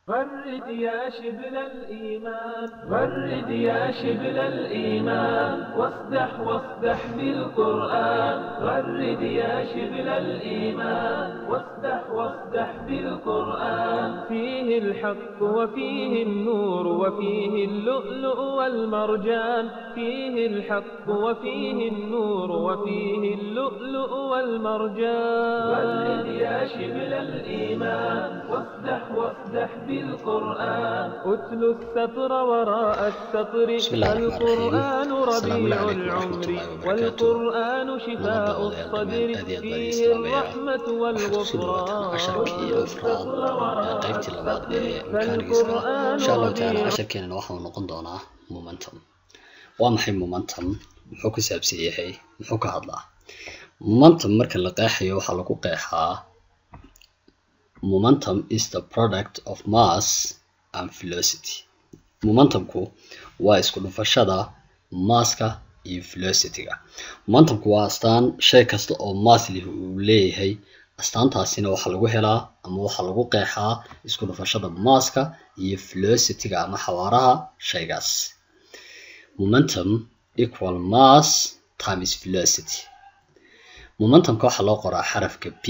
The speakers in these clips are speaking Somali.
غرد يا شبل الإيمان، غرد يا شبل الإيمان، واصدح بالقرآن. غرد يا شبل الإيمان، واصدح بالقرآن. فيه الحق وفيه النور وفيه اللؤلؤ والمرجان، فيه الحق وفيه النور وفيه اللؤلؤ والمرجان. غرد يا شبل الإيمان، واصدح بالقرآن. أتل السطر وراء السطر، بسم الله الرحمن الرحيم. القرآن السلام ربيع عليكم ورحمة العمر، الله وبركاته. والقرآن شفاء نبض الصدر، أدياد بني فيه إسلامية الرحمة والغفران. عشركي أفراد قيبت اللباد مكانيسا إن شاء الله تعالى عشركينا وحنا نقول دونا مومنتم. ومحي مومنتم محوك سابسيه محوك هذا مومنتم مركز لقاحي وحلقو قاحا. Momentum is the product of mass and velocity. Momentumku waa isku dhufashada masska iyo velocity-ga. Momentumku waa astaan shay kasta oo mass leh uu leeyahay. Astaantaasina waxa lagu helaa ama waxa lagu qeexaa isku dhufashada masska iyo velocity-ga ama xawaaraha shaygaas. Momentum equal mass times velocity. Momentumka waxa loo qoraa xarafka P.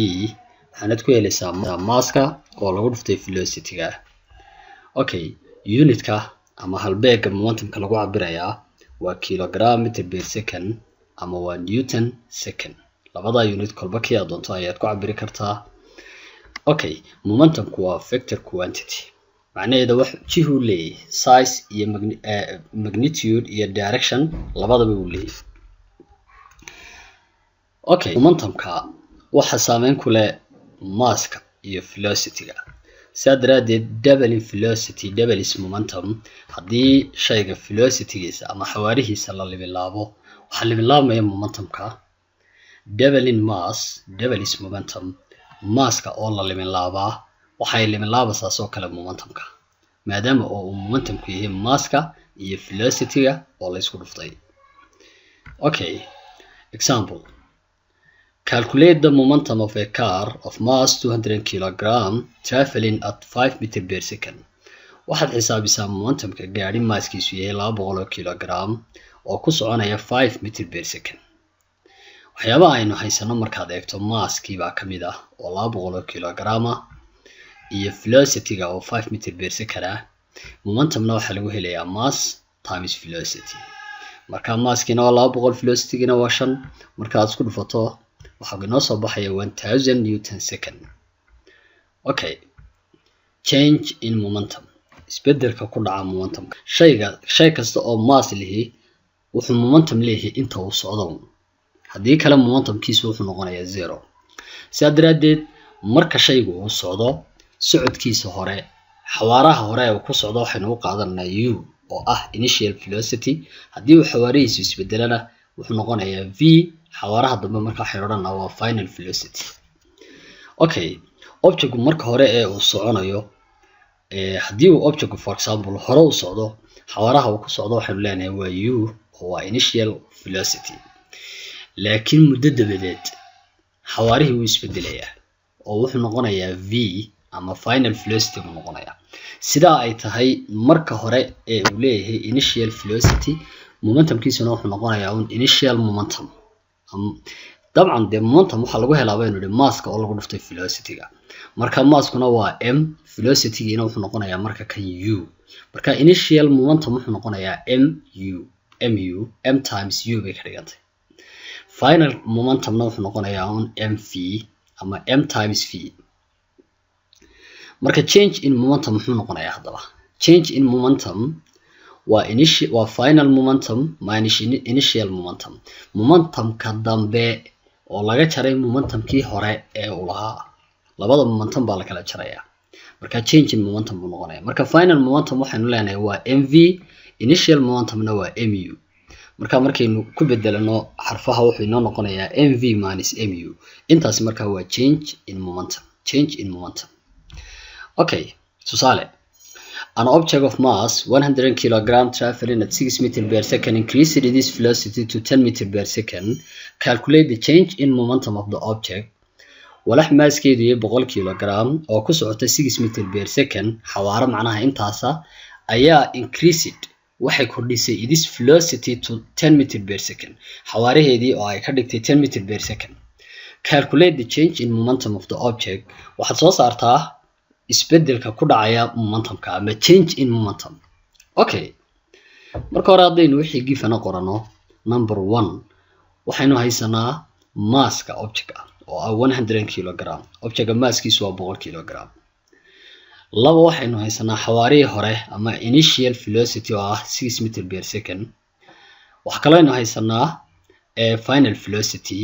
waxaanad ku helaysaa masska oo lagu dhuftay velocity-ga. Okay, unitka ama halbeega momentumka lagu cabirayaa waa kilogram meter per second ama waa newton second. labada unit kolba kii aad doonto ayaad ku cabiri kartaa. Okay, momentumku waa vector quantity. macnaheedu wax jihu leeyahay size iyo magnitude iyo direction labadaba uu leeyahay. Okay, momentumka waxa saameyn ku leh masska iyo velocity-ga. Saadaradeed double velocity double is momentum. haddii shayga velocity-giisa ama xawaarihiisa la libilaabo waxa libilaabmaya momentumka. Double in mass double is momentum. masska oo la libilaabaa waxay libilaabaysaa soo kale momentumka maadaama oo uu momentumku yahay masska iyo velocity-ga oo la isku dhuftay. Okay, example. Calculate the momentum of a car of mass 200 kg traveling at 5 meter per second. waxaad xisaabisaa momentumka gaari masskiisu yahay 200 kg oo ku soconaya 5 meter per second. waxyaabaha aynu haysano markaad eegto masskii baa ka mid ah oo 200 kg iyo velocity-ga oo 5 meter per second ah. momentumna waxaa lagu helayaa mass times velocity. marka masskiina waa 200 velocity-gina waa 5 markaad isku dhufato waxaa inoo soo baxaya 1000 newton second. Okay, change in momentum. isbedelka ku dhaca momentumka. shay kasta oo mass lehi wuxuu momentum leeyahay inta uu socdo. haddii kale momentumkiisu wuxuu noqonayaa 0. saadaradeed marka shaygu uu socdo socodkiisa hore xawaaraha hore uu ku socdo waxaynu u qaadanaa u oo ah initial velocity. haddii uu xawaarihiisu isbedelana wuxuu noqonayaa v. xawaaraha dambe marka waxay odhanaa waa final velocity. Okay, objectku marka hore ee uu soconayo haddii uu objectku for example hore u socdo xawaaraha uu ku socdo waxaynu leenahay waa u oo waa initial velocity. laakiin muddo dabadeed xawaarihii wuu isbedelayaa oo wuxuu noqonayaa v ama final velocity buu noqonayaa. sidaa ay tahay marka hore ee uu leeyahay initial velocity momentumkiisuna wuxuu noqonayaa un initial momentum. dabcan dee momentum waxaa lagu helaa baynu idhi masska oo lagu dhuftay velocity-ga. marka masskuna waa m velocity-giina wuxuu noqonayaa marka kan u. marka initial momentum wuxuu noqonayaa mu m times u bay ka dhigantay. final momentumna wuxuu noqonayaa un mv ama m times v. marka change in momentum muxuu noqonayaa haddaba? change in momentum waa final momentum minus initial momentum. momentumka dambe oo laga jaray momentumkii hore ee uu lahaa. labada momentum baa la kala jarayaa. marka change in momentum buu noqonayaa. marka final momentum waxaynu leenahay waa mv, initial momentumna waa mu. marka markaynu ku bedelano xarfaha wuxuu inoo noqonayaa mv minus mu. intaas marka waa change in momentum. change in momentum. Okay, tusaale. An object of mass 100 kg traveling at 6 meter per second increased its velocity to 10 meter per second. Calculate the change in momentum of the object walax maaskeedu yahay 100 kilogram oo ku socota 6 meter per second xawaaro macnaha intaasa ayaa increased waxay kordhisay its velocity to 10 meter per second xawaaraheedii oo ay ka dhigtay 10 meter per second. Calculate the change in momentum of the object. waxaad soo saartaa isbedelka ku dhacaya momentumka ama change in momentum. Okay, marka hore haddaynu wixii gifana qorano number 1 waxaynu haysanaa masska objectka oo ah 100 kilogram objectka masskiisu waa 100 kilogram. laba waxaynu haysanaa xawaarihii hore ama initial velocity oo ah 6 meter per second. waxa kale aynu haysanaa final velocity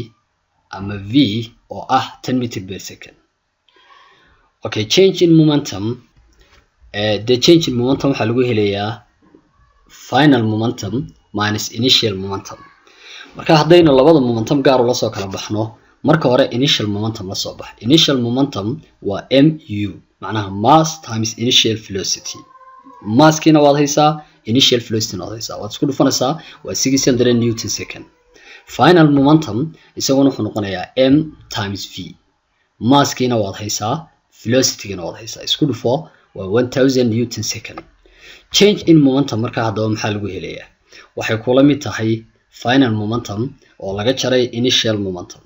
ama v oo ah 10 meter per second. Okay, change in momentum. The change in momentum waxaa lagu helayaa final momentum minus initial momentum. marka haddaynu labada momentum gaar ula soo kala baxno marka hore initial momentum la soo bax. Initial momentum waa mu macnaha mass times initial velocity. masskiina waad haysaa initial velocity waad haysaa waad isku dhufanaysaa waa 600 newton second. Final momentum isaguna wuxuu noqonayaa m times v. masskiina waad haysaa velocity-gana waad haysaa isku dhufo waa 1000 newton second. Change in momentum marka haddaba maxaa lagu helayaa waxay kula mid tahay final momentum oo laga jaray initial momentum.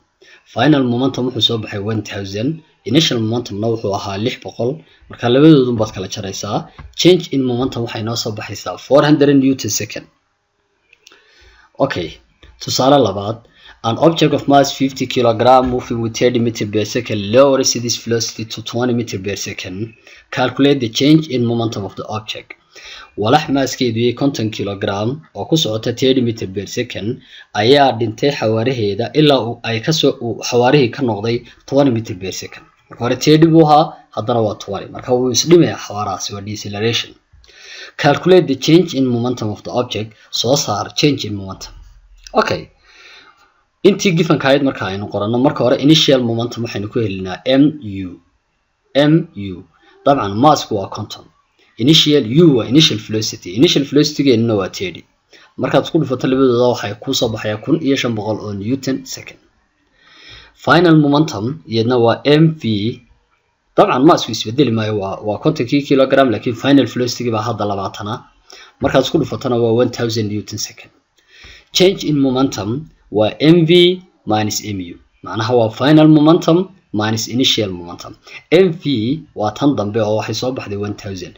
Final momentum wuxuu soo baxay 1000, initial momentumna wuxuu ahaa 600 marka labadoodu baad kala jaraysaa. Change in momentum waxay noo soo baxaysaa 400 newton second. Okay, tusaale labaad, an object of mass 50 kilogram moving with 30 meter per second lowers its velocity to 20 meter per second. Calculate the change in momentum of the object. walax maaskeedu yahay 50 kilogram oo ku socota 30 meter per second ayaa dhintay xawaaraheeda ilaa ay ka soo xawaarihii ka noqday 20 meter per second. marka hore 30 buu ahaa haddana waa 20 marka wuu isdhimayaa xawaarahaasi waa deceleration. Calculate the change in momentum of the object. soo saar change in momentum. Okay, intii gifanka ahayd marka aynu qorano marka hore initial momentum waxaynu ku helinaa mu dabcan massku waa 50. initial u waa initial velocity. initial velocity-geena waa 30 markaad isku dhufato labadooda waxay ku soo baxaya 1500 oo newton second. Final momentum iyadna waa mv. dabcan massku isbedeli maayo waa 50 kilogram laakiin final velocity baa hadda 20 markaad isku dhufatana waa 1000 newton second. Change in momentum waa mv minus mu macnaha waa final momentum minus initial momentum. mv waa tan dambe oo waxay soo baxday 1000,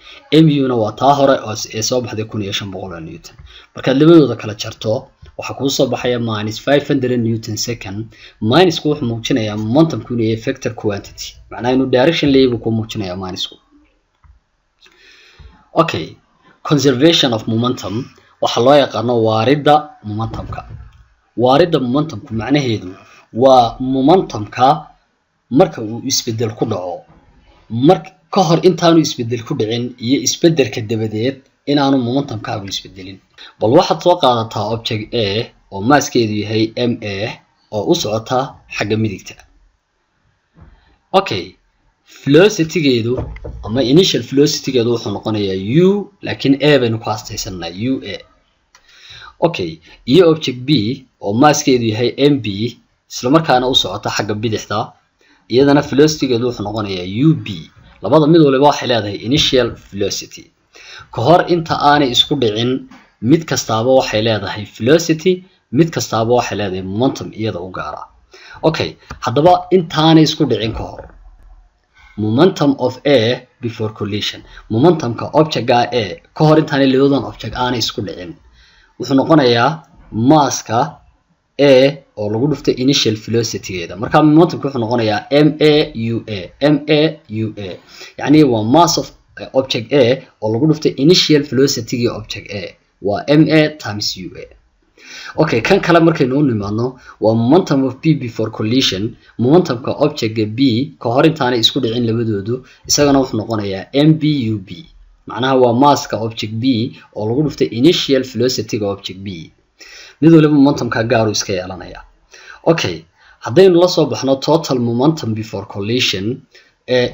mu na waa taa hore oo soo baxday 1500 newton. markaad labadooda kala jarto waxa ku soo baxaya minus 500 newton second. minusku wuxuu muujinayaa momentumku inuu yahay vector quantity macnaha inuu direction leeyahay ku muujinayaa minusku. Okay, conservation of momentum waxa loo yaqaano waaridda momentumka. waaridda momentumku macnaheedu waa momentumka marka uu isbedel ku dhaco marka ka hor intaanu isbedel ku dhicin iyo isbedelka dabadeed inaanu momentumkaagu isbedelin. bal waxaad soo qaadataa object A oo maaskeedu yahay ma oo u socota xagga midigta. Okay, velocity-geedu ama initial velocity-geedu wuxuu noqonayaa u laakiin a baynu ku astaysanaa ua. Okay, iyo object B oo maaskeedu yahay mb isla markaana u socota xagga bidixda iyadana velocity-geedu wuxuu noqonayaa ub. labada mid waliba waxay leedahay initial velocity. ka hor inta aanay isku dhicin mid kastaaba waxay leedahay velocity mid kastaaba waxay leedahay momentum iyada u gaara. Okay, haddaba intaanay isku dhicin ka hor momentum of A before collision. momentumka objectka A ka hor intaanay labadan object aanay isku dhicin wuxuu noqonayaa masska A oo lagu dhuftay initial velocity-geeda. marka momentumku wuxuu noqonayaa ma yani waa mass of object A oo lagu dhuftay initial velocity-ga object A waa ma times ua. Okay, kan kale markaynu u nimaadno waa momentum of B before collision. momentumka objectka B ka hor intaanay isku dhicin labadoodu isagana wuxuu noqonayaa mbub macnaha waa masska object B oo lagu dhuftay initial velocity-ga object B. mid waliba momentumka gaaru iska yeelanaya. Okay, haddaynu la soo baxno total momentum before collision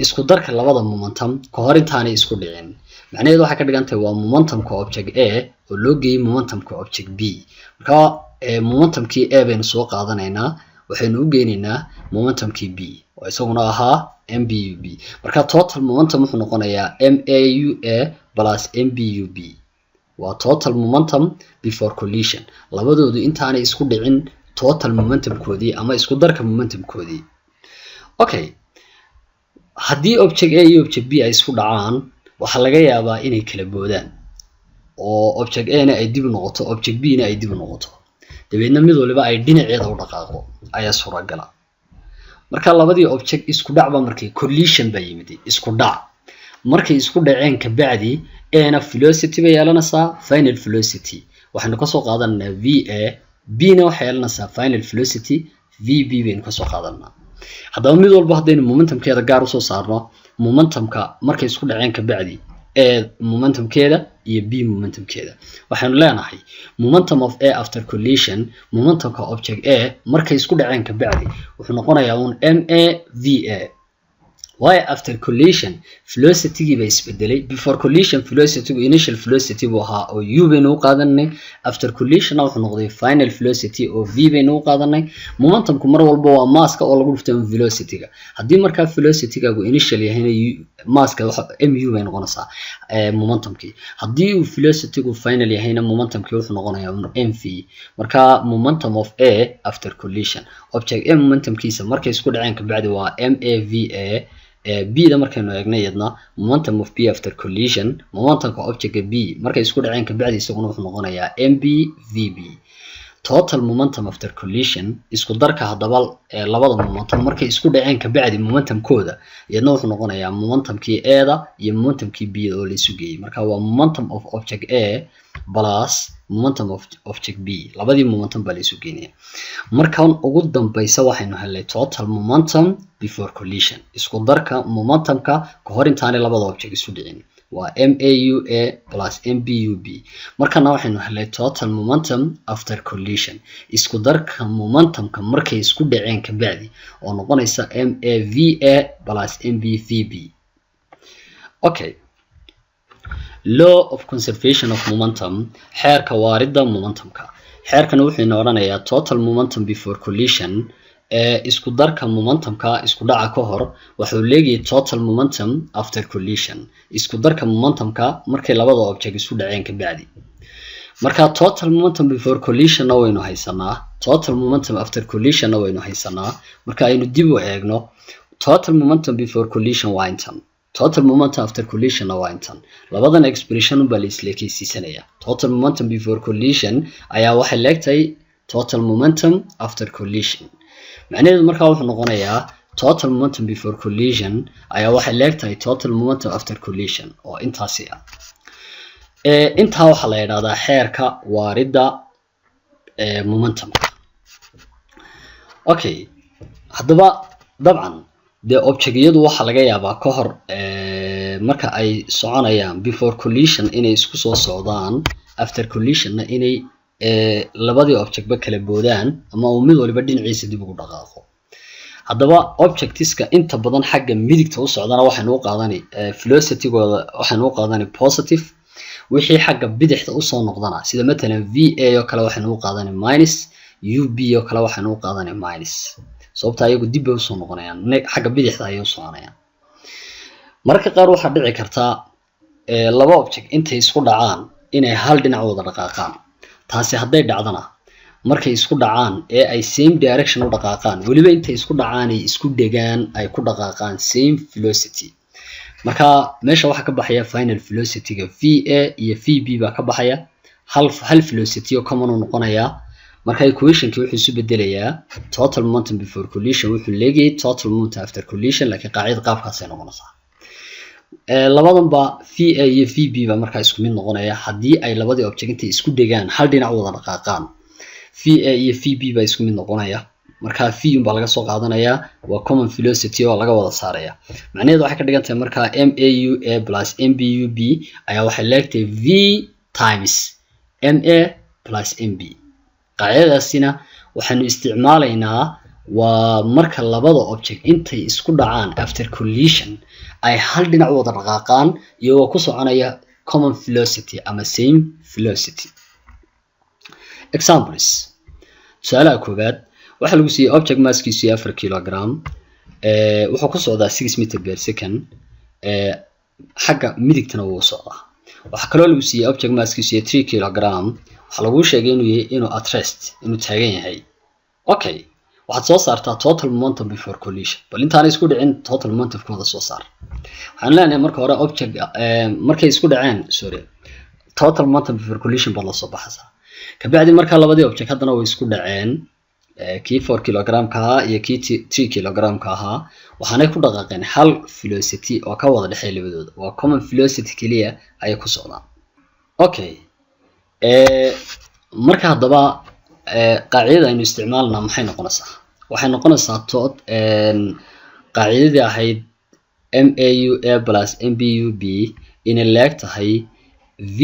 isku darka labada momentum ka hor intaanay isku dhicin macnaheedu waxay ka dhigan tahay waa momentumka object A oo loo geeyay momentumka object B. marka momentumkii A baynu soo qaadanaynaa waxaynu u geynaynaa momentumkii B oo isaguna ahaa MBUB. marka total momentum wuxuu noqonayaa MAUA plus MBUB. waa total momentum before collision. labadoodu intaanay isku dhicin total momentum koodii ama isku darka momentum koodii. okay, haddii object A iyo object B ay isku dhacaan waxa laga yaabaa inay kala boodaan oo object A na ay dib u noqoto object B na ay dib u noqoto dabeedna mid waliba ay dhinaceeda u dhaqaaqo ayaa suuragala. marka labadii object isku dhacba markay collision ba yimid isku dhac markay isku dhaceen ka bacdi A na velocity bay yeelanaysaa final velocity waxaanu ka soo qaadanaa VA, B na waxay yeelanaysaa final velocity VB baynu ka soo qaadanaa. haddaba mid walba haddaynu momentumkeeda gaar u soo saarno momentumka markay isku dhaceen ka bacdi A momentumkeeda iyo B momentumkeeda waxaanu leenahay momentum of A after collision momentumka object A markay isku dhaceen ka bacdi wuxuu noqonayaa un MAVA. why after collision velocity ba isbedelay. before collision velocity initial velocity buu ahaa oo u baynu u qaadanay. after collision wuxuu noqday final velocity oo v baynu u qaadanay. momentumku mar walba waa masska oo lagu dhufto velocity-ga. haddii markaa velocity-gaagu initial yahayna masska mu bay noqonaysaa momentumkii. haddii uu velocity-gu final yahayna momentumkii wuxuu noqonayaa mv. marka momentum of A after collision object A momentumkiisa markay isku dhaceen ka bacdi waa MAVA. B da markaynu eegnay yadna momentum of B after collision momentumka object B markay isku dhaceen ka bacdi isaguna wuxuu noqonayaa MBVB. total momentum after collision isku darka hadaba labada momentum markay isku dhaceen ka bacdi momentumkooda yadna wuxuu noqonayaa momentumkii A da iyo momentumkii B oo la isu geeyay. marka waa momentum of object A plus momentum of object B. labadii momentum baa la isu geeyay. markan ugu dambaysa waxaynu helay total momentum before collision isku darka momentumka ka hor intaanay labada object isu dhicin waa MAUA plus MBUB. markana waxaynu helay total momentum after collision isku darka momentumka markay isku dhaceen ka bacdi oo noqonaysa MAVA plus MBVB. okay, law of conservation of momentum xeerka waaridda momentumka. xeerkan wuxuu inoo oranayaa total momentum before collision isku darka momentumka isku dhaca ka hor wuxuu leeyahay total momentum after collision isku darka momentumka markay labada object isu dhaceen ka bacdi. marka total momentum before collision na waynu haysanaa total momentum after collision na waynu haysanaa. marka aynu dib u eegno total momentum before collision waa intan total momentum after collision na waa intan. labadan expression baa la isleekaysiisanaya. total momentum before collision ayaa waxay leegtahay total momentum after collision. macnaheedu markaa wuxuu noqonayaa total momentum before collision ayaa waxay leegtahay total momentum after collision oo intaasi ah. intaa waxaa la yidhahdaa xeerka waaridda momentumka. okay, haddaba dabcan dee objectyadu waxaa laga yaabaa ka hor marka ay soconayaan before collision inay isku soo socdaan after collisionna inay labadii objectba kala boodaan ama uu mid waliba dhinaciisa dib ugu dhaqaaqo. haddaba objectiska inta badan xagga midigta u socdana waxaynu u qaadanay velocity-gooda waxaynu u qaadanay positive. wixii xagga bidixda u soo noqdana sida matalan VA oo kale waxaynu u qaadanay minus, UB oo kale waxaynu u qaadanay minus. sababta ayagu dib bay u soo noqonayaan xagga bidixda ayay u soconayaan. marka qaar waxa dhici karta laba object intay isku dhacaan inay hal dhinac wada dhaqaaqaan. taasi hadday dhacdana markay isku dhacaan ee ay same direction u dhaqaaqaan waliba intay isku dhacaan ay isku dhegaan ay ku dhaqaaqaan same velocity. marka meesha waxa ka baxaya final velocity-ga VA iyo VB baa ka baxaya hal velocity oo common u noqonaya. marka equation-kii wuxuu isu bedelayaa total momentum before collision wuxuu leeyahay total momentum after collision laakiin qaacida qaabkaas ay noqonaysaa. labadanba VA iyo VB ba markaa isku mid noqonaya haddii ay labadii object intay isku dhegaan hal dhinac wada dhaqaaqaan. VA iyo VB ba isku mid noqonaya. marka V baa laga soo qaadanayaa waa common velocity oo laga wada saaraya. macnaheedu waxay ka dhigan tahay marka MAUA plus MBUB ayaa waxay leegtahay V times MA plus MB. qaacidadaasina waxaanu isticmaalaynaa waa marka labada object intay isku dhacaan after collision ay hal dhinac wada dhaqaaqaan iyagoo ku soconaya common velocity ama same velocity. examples. su'aalaha koowaad waxaa lagu siiyay object masskiisu 4 kilogram wuxuu ku socdaa 6 meter per second xagga midigtana wuu socdaa. waxa kaloo lagu siiyay object masskiisu yahay 3 kilogram. waxa lagu sheegay inuu at rest inuu taagan yahay. okay, waxaad soo saartaa total momentum before collision. bal intaan isku dhicin total momentum kooda soo saar. waxaan leenahay marka hore object markay isku dhaceen total momentum before collision baa la soo baxaysaa. kabacdi marka labadii object haddana way isku dhaceen kii 4 kilogram ka ahaa iyo kii 3 kilogram ka ahaa, waxaanay ku dhaqaaqeen hal velocity oo ka wada dhexeeya labadooda. waa common velocity kaliya ay ku socdaan. okay, marka haddaba qaacidada aynu isticmaalnaa maxay noqonaysaa? waxay noqonaysaa qaacidadii ahayd MAUA plus MBUB inay leeg tahay V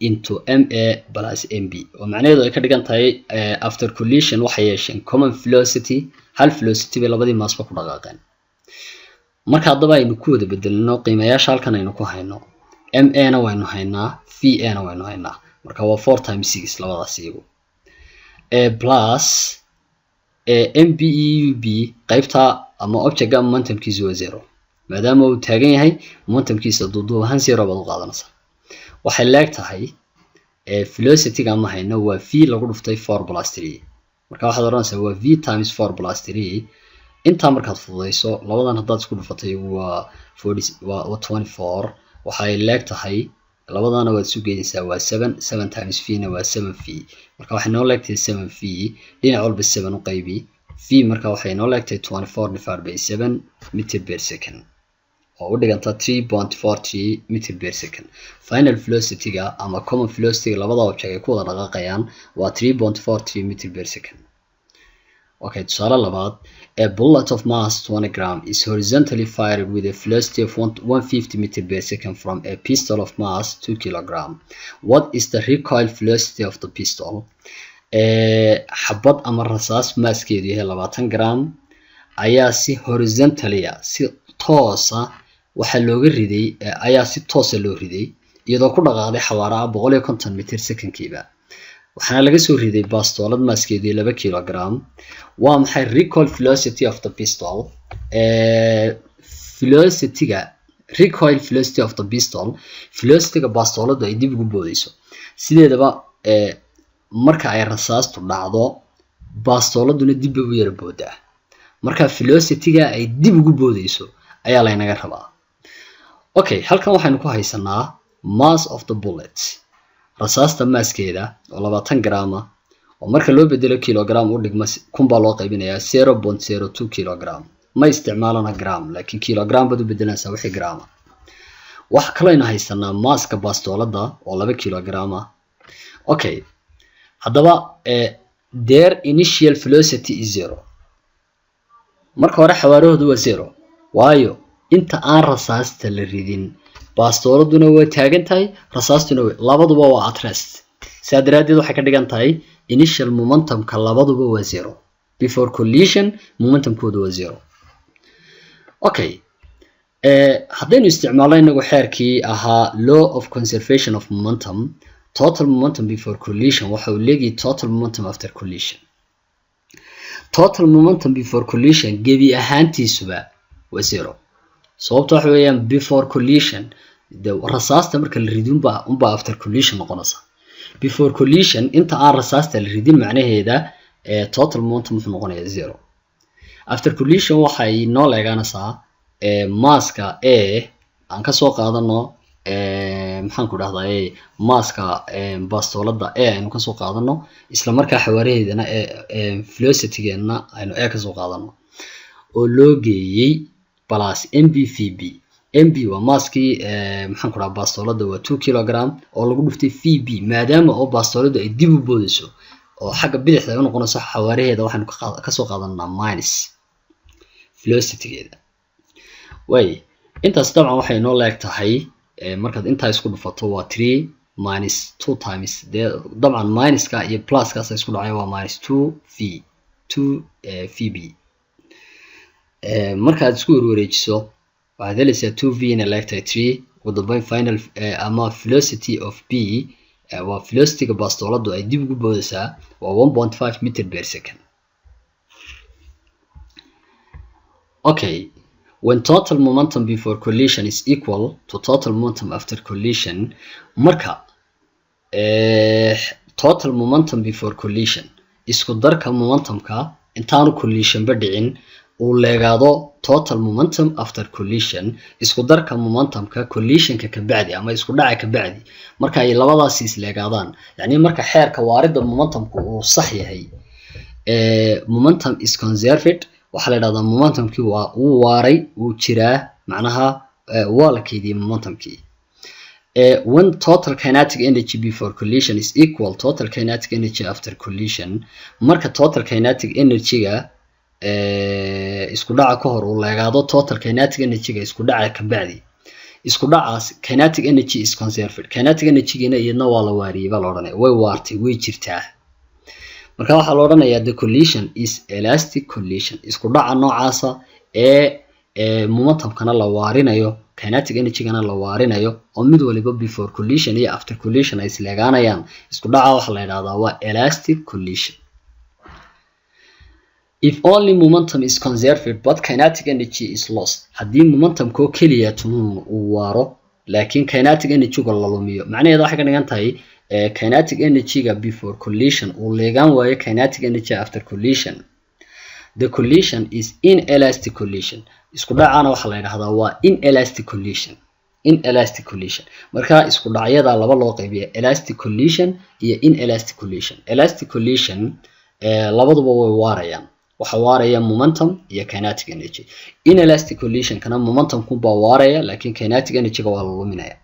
into MA plus MB, oo macnaheedu ay ka dhigan tahay after collision waxay yeesheen common velocity, hal velocity bay labadii maasba ku dhaqaaqeen. marka haddaba aynu ku wada bedelino qiimayaasha halkan aynu ku hayno, MA na waynu haynaa, VA na waynu haynaa, marka waa 4 times 6 labadaas iyagu plus MBUB qaybta ama object momentumkiisu waa 0 maadaama uu taagan yahay, momentumkiisa duuduub ahaan 0 baad u qaadanaysaa. waxay leeg tahay velocity-ga ma hayno waa v lagu dhuftay 4 plus 3, marka waxaad oranaysaa waa v times 4 plus 3. intaa markaad fududeyso labadan haddaad isku dhufatay waa 24. waxay leeg tahay labadana waad isu geynaysaa waa 7 times v na waa 7v, marka waxay noo leegtahay 7v dhinac walba 7 u qaybi v, marka waxay noo leegtahay 24 divided by 7 meter per second oo u dhiganta 3.43 meter per second. final velocity-ga ama common velocity-ga labada object ay ku wada dhaqaaqayaan waa 3.43 meter per second. okay, tusaale labaad, a bullet of mass 20 gram is horizontally fired with a velocity of 150 meter per second from a pistol of mass 2 kilogram. what is the recoil velocity of the pistol? xabad ama rasaas maaskeedu yahay 20 gram ayaa si horizontally si toosa waxaa looga riday ayaa si toosa loo riday iyadoo ku dhaqaaqday xawaaraha 150 meter second-kiiba. waxaana laga soo riday bastoolad maaskeedu 2 kilogram. waa maxay recoil velocity of the pistol? recoil velocity of the pistol, velocity-ga bastooladu ay dib ugu boodayso. sideedaba marka ay rasaastu dhacdo bastooladuna dib bay u yara boodaa, marka velocity-ga ay dib ugu boodayso ayaa laynaga rabaa. okay, halkan waxaynu ku haysanaa mass of the bullet, rasaasta maaskeeda oo 20 gram ah oo marka loo bedelo kilogram u dhigma 1000 baa loo qaybinayaa 0.02 kilogram. ma isticmaalana gram laakiin kilogram baad u bedelanaysaa wixii gram ah. waxa kale aynu haysanaa maaska bastoolada oo 2 kilogram ah. okay, haddaba their initial velocity is 0. marka hore xawaarahoodu waa 0 waayo inta aan rasaasta la ridin bastooladuna way taagan tahay, rasaastuna labaduba waa at rest. sidaa daraadeed waxay ka dhigan tahay initial momentum-ka labaduba waa 0, before collision momentum-kooda waa 0. okay, haddaynu isticmaalno inagu xeerkii ahaa law of conservation of momentum, total momentum before collision waxa uu leeyahay total momentum after collision. total momentum before collision gebi ahaantiisuba waa 0. sababta waxa weeyaan before collision rasaasta marka la ridin unbaa after collision noqonaysa. before collision inta aan rasaasta la ridin macnaheeda total momentum wuxuu noqonayaa 0. after collision waxay noo leegaanaysaa maaska A aan ka soo qaadano maxaan ku dhahdaa maaska bastoolada A aynu ka soo qaadano, isla markaa xawaaraheedana velocity-geena aynu A ka soo qaadano oo loo geeyay plus MBVB. MB waa maaskii maxaan ku dhahaa bastoolada waa 2 kilogram oo lagu dhuftay VB maadaama oo bastooladu ay dib u boodayso oo xagga bidixda ay u noqonayso xawaaraheeda waxaanu ka soo qaadanaa minus velocity-geeda. way intaas dabcan waxay noo leeg tahay markaad intaa isku dhufato waa 3 minus 2 times dabcan minuska iyo pluskaas isku dhacay waa minus 2VB. markaad isku wareejiso waxaad helaysaa 2V ina leeg tahay 3. ugu dambeyn final ama velocity of B waa velocity-ga bastooladu ay dib ugu boodaysaa waa 1.5 meter per second. Okay, when total momentum before collision is equal to total momentum after collision, marka total momentum before collision isku darka momentumka intaanu collision ba dhicin uu leegaado total momentum after collision isku darka momentumka collisionka ka bacdi ama isku dhaca ka bacdi marka ay labadaas is leegaadaan yani marka xeerka waarida momentumku uu sax yahay momentum is conserved waxa la yiraahdaa momentumkii waa uu waaray uu jiraa macnaha waa la keydiyay momentumkii when total kinetic energy before collision is equal total kinetic energy after collision marka total kinetic energy-ga isku dhaca ka hor uu leegaado total kinetic energy-ga isku dhaca ka bacdi isku dhacaas kinetic energy is conserved kinetic energy-gina iyadna waa la waariyay baa la odhanaya way waartay way jirtaa marka waxa la odhanayaa the collision is elastic collision isku dhaca noocaasa momentumkana la waarinayo kinetic energy-gana la waarinayo oo mid waliba before collision iyo after collision ay isleegaanayaan isku dhaca waxa la yiraahdaa waa elastic collision. If only momentum is conserved but kinetic energy is lost haddii momentumko keliya uu waaro laakiin kinetic energy-ga la lumiyo macnaheedu waxay ka dhigan tahay kinetic energy-ga before collision uu leegaan waayo kinetic energy after collision the collision is inelastic collision isku dhacana waxa la yiraahdaa waa inelastic collision marka isku dhacyada laba loo qaybiyo elastic collision iyo inelastic collision elastic collision labaduba way waarayaan waxa waaraya momentum iyo kinetic energy inelastic collision kana momentum ku baa waaraya laakiin kinetic energy-ga waa la luminaya